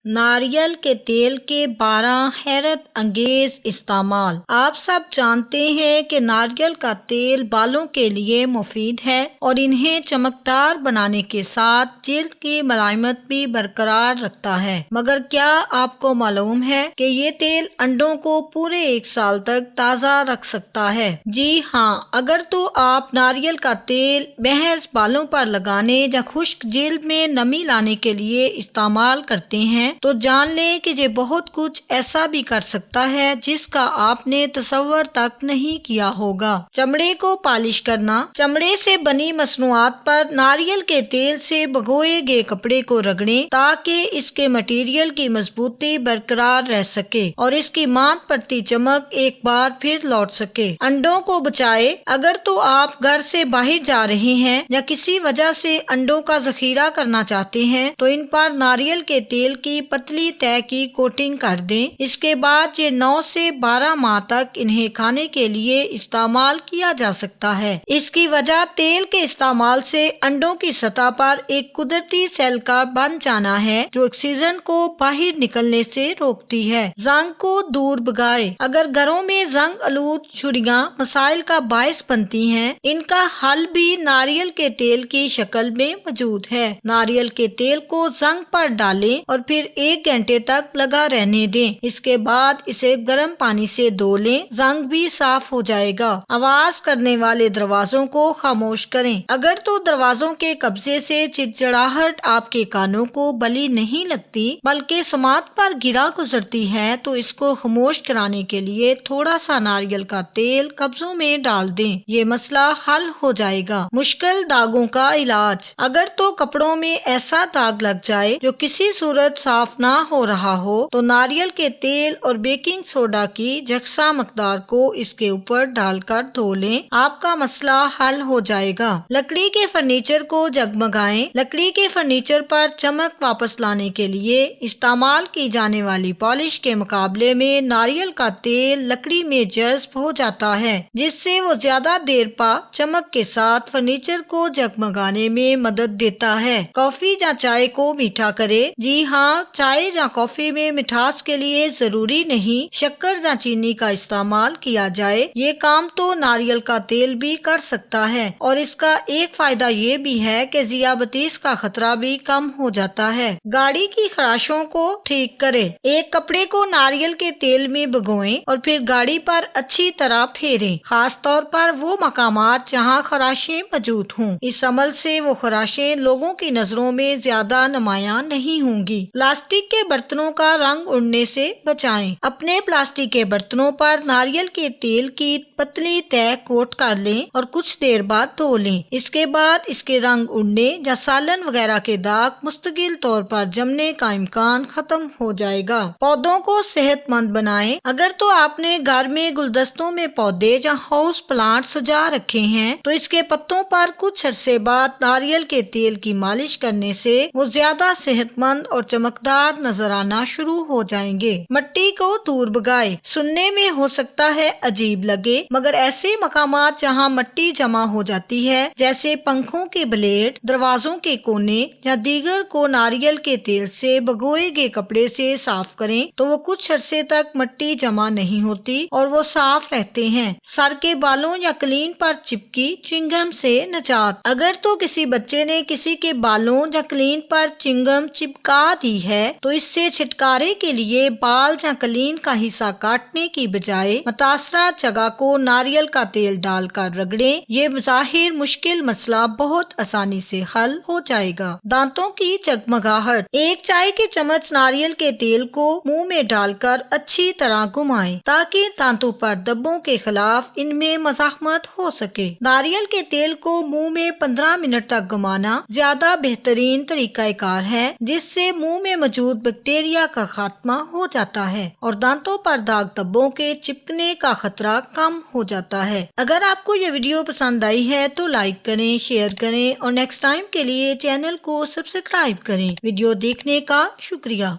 नारियल के तेल के 12 हैरत अंगेज इस्तेमाल। आप सब जानते हैं कि नारियल का तेल बालों के लिए मुफीद है और इन्हें चमकदार बनाने के साथ जिल्द की मुलायमत भी बरकरार रखता है। मगर क्या आपको मालूम है कि ये तेल अंडों को पूरे 1 साल तक ताज़ा रख सकता है? जी हाँ, अगर तो आप नारियल का तेल महज बालों पर लगाने या खुश्क जिल्द में नमी लाने के लिए इस्तेमाल करते हैं तो जान लें कि ये बहुत कुछ ऐसा भी कर सकता है जिसका आपने तसव्वुर तक नहीं किया होगा। चमड़े को पॉलिश करना। चमड़े से बनी मसनूआत पर नारियल के तेल से भगोए गए कपड़े को रगड़ें ताकि इसके मटेरियल की मजबूती बरकरार रह सके और इसकी मांद पड़ती चमक एक बार फिर लौट सके। अंडों को बचाए। अगर तो आप घर से बाहर जा रहे हैं या किसी वजह से अंडों का जखीरा करना चाहते हैं तो इन पर नारियल के तेल की पतली तह की कोटिंग कर दें। इसके बाद ये 9 से 12 माह तक इन्हें खाने के लिए इस्तेमाल किया जा सकता है। इसकी वजह तेल के इस्तेमाल से अंडों की सतह पर एक कुदरती सेल का बन जाना है जो ऑक्सीजन को बाहर निकलने से रोकती है। जंग को दूर भगाए। अगर घरों में जंग आलूद छुरियां मसाइल का बायस बनती हैं, इनका हल भी नारियल के तेल की शक्ल में मौजूद है। नारियल के तेल को जंग पर डालें और फिर 1 घंटे तक लगा रहने दें। इसके बाद इसे गर्म पानी से धो लें, जंग भी साफ हो जाएगा। आवाज करने वाले दरवाजों को खामोश करें। अगर तो दरवाजों के कब्जे से चिड़चिड़ाहट आपके कानों को बली नहीं लगती बल्कि समात पर गिरा गुजरती है तो इसको खामोश कराने के लिए थोड़ा सा नारियल का तेल कब्जों में डाल दें। ये मसला हल हो जाएगा। मुश्किल दागों का इलाज। अगर तो कपड़ों में ऐसा दाग लग जाए जो किसी सूरत साफ ना हो रहा हो तो नारियल के तेल और बेकिंग सोडा की यकसा मकदार को इसके ऊपर डालकर धो लें। आपका मसला हल हो जाएगा। लकड़ी के फर्नीचर को जगमगाएं। लकड़ी के फर्नीचर पर चमक वापस लाने के लिए इस्तेमाल की जाने वाली पॉलिश के मुकाबले में नारियल का तेल लकड़ी में जज्ब हो जाता है जिससे वो ज्यादा देर पा चमक के साथ फर्नीचर को जगमगाने में मदद देता है। कॉफी या चाय को मीठा करे। जी हाँ, चाय या कॉफी में मिठास के लिए जरूरी नहीं शक्कर या चीनी का इस्तेमाल किया जाए। ये काम तो नारियल का तेल भी कर सकता है और इसका एक फायदा ये भी है कि ज़ियाबतीस का खतरा भी कम हो जाता है। गाड़ी की खराशों को ठीक करे। एक कपड़े को नारियल के तेल में भिगोएं और फिर गाड़ी पर अच्छी तरह फेरें, खास तौर पर वो मकामात जहाँ खराशें मौजूद हों। इस अमल से वो खराशें लोगों की नजरों में ज्यादा नुमायां नहीं होंगी। प्लास्टिक के बर्तनों का रंग उड़ने से बचाएं। अपने प्लास्टिक के बर्तनों पर नारियल के तेल की पतली तह कोट कर लें और कुछ देर बाद धो लें। इसके बाद इसके रंग उड़ने या सालन वगैरह के दाग मुस्तकिल तौर पर जमने का इम्कान खत्म हो जाएगा। पौधों को सेहतमंद बनाएं। अगर तो आपने घर में गुलदस्तों में पौधे या हाउस प्लांट सजा रखे हैं तो इसके पत्तों पर कुछ अरसे बाद नारियल के तेल की मालिश करने से वो ज्यादा सेहतमंद और चमकदार नजर आना शुरू हो जाएंगे। मिट्टी को दूर भगाए। सुनने में हो सकता है अजीब लगे मगर ऐसे मकामात जहाँ मिट्टी जमा हो जाती है जैसे पंखों के ब्लेड, दरवाजों के कोने या दीगर को नारियल के तेल से भगोए गए कपड़े से साफ करें तो वो कुछ अरसे तक मिट्टी जमा नहीं होती और वो साफ रहते हैं। सर के बालों या क्लीन पर चिपकी च्युइंगम से निजात। अगर तो किसी बच्चे ने किसी के बालों या क्लीन पर च्युइंगम चिपका दी है तो इससे छुटकारे के लिए बाल या क्लीन का हिस्सा काटने की बजाय मुतासरा जगह को नारियल का तेल डालकर रगड़ें। ये जाहिर मुश्किल मसला बहुत आसानी से हल हो जाएगा। दांतों की जगमगाहट। एक चाय के चम्मच नारियल के तेल को मुंह में डालकर अच्छी तरह घुमाएं ताकि दांतों पर धब्बों के खिलाफ इनमें मज़ाहमत हो सके। नारियल के तेल को मुंह में 15 मिनट तक घुमाना ज्यादा बेहतरीन तरीकाकार है जिससे मुंह में मौजूद बैक्टीरिया का खात्मा हो जाता है और दांतों पर दाग धब्बों के चिपकने का खतरा कम हो जाता है। अगर आपको ये वीडियो पसंद आई है तो लाइक करें, शेयर करें और नेक्स्ट टाइम के लिए चैनल को सब्सक्राइब करें। वीडियो देखने का शुक्रिया।